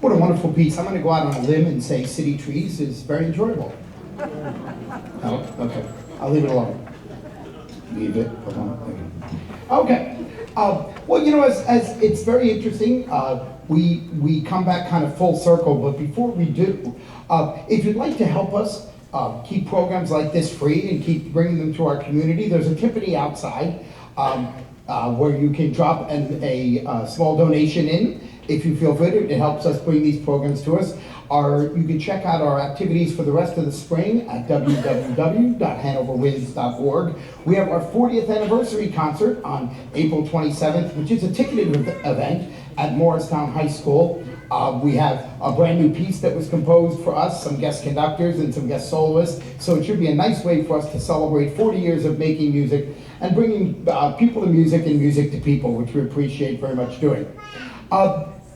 What a wonderful piece. I'm going to go out on a limb and say City Trees is very enjoyable. Oh, okay. I'll leave it alone. Leave it alone. Okay. Well, you know, as it's very interesting, we come back kind of full circle, but before we do, if you'd like to help us keep programs like this free and keep bringing them to our community, there's a Tiffany outside where you can drop a small donation in. If you feel good, it helps us bring these programs to us. You can check out our activities for the rest of the spring at www.hanoverwins.org. We have our 40th anniversary concert on April 27th, which is a ticketed event at Morristown High School. We have a brand new piece that was composed for us, some guest conductors and some guest soloists. So it should be a nice way for us to celebrate 40 years of making music and bringing people to music and music to people, which we appreciate very much doing.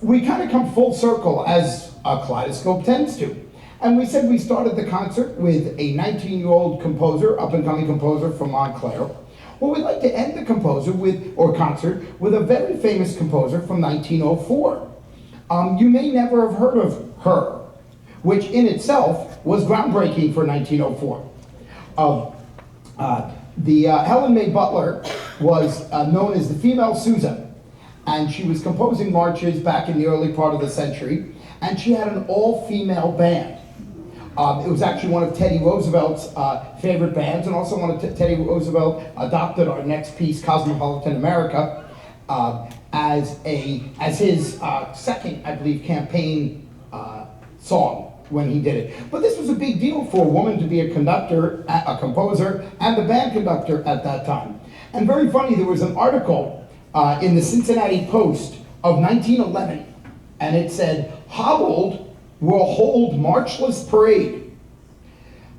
We kind of come full circle as a Kaleidoscope tends to. And we said we started the concert with a 19-year-old composer, up-and-coming composer from Montclair. Well, we'd like to end the concert with a very famous composer from 1904. You may never have heard of her, which in itself was groundbreaking for 1904. Helen Butler was known as the female Susan. And she was composing marches back in the early part of the century, and she had an all-female band. It was actually one of Teddy Roosevelt's favorite bands, and also one of Teddy Roosevelt adopted our next piece, Cosmopolitan America, as his second, I believe, campaign song when he did it. But this was a big deal for a woman to be a conductor, a composer, and the band conductor at that time. And very funny, there was an article in the Cincinnati Post of 1911, and it said, "Hobbled will hold marchless parade."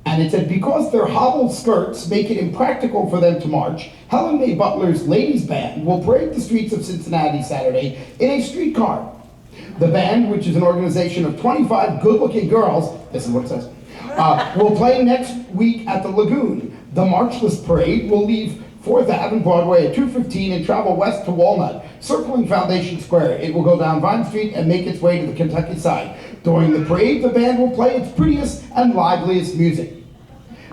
And it said, because their hobbled skirts make it impractical for them to march, Helen May Butler's ladies band will parade the streets of Cincinnati Saturday in a streetcar. The band, which is an organization of 25 good-looking girls, this is what it says, will play next week at the Lagoon. The marchless parade will leave 4th Ave and Broadway at 2:15 and travel west to Walnut, circling Foundation Square. It will go down Vine Street and make its way to the Kentucky side. During the parade, the band will play its prettiest and liveliest music.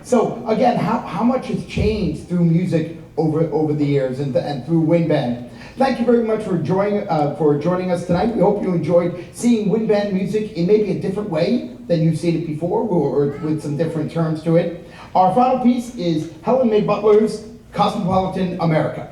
So again, how much has changed through music over the years and through Wind Band. Thank you very much for joining us tonight. We hope you enjoyed seeing Wind Band music in maybe a different way than you've seen it before, or with some different terms to it. Our final piece is Helen May Butler's Cosmopolitan America.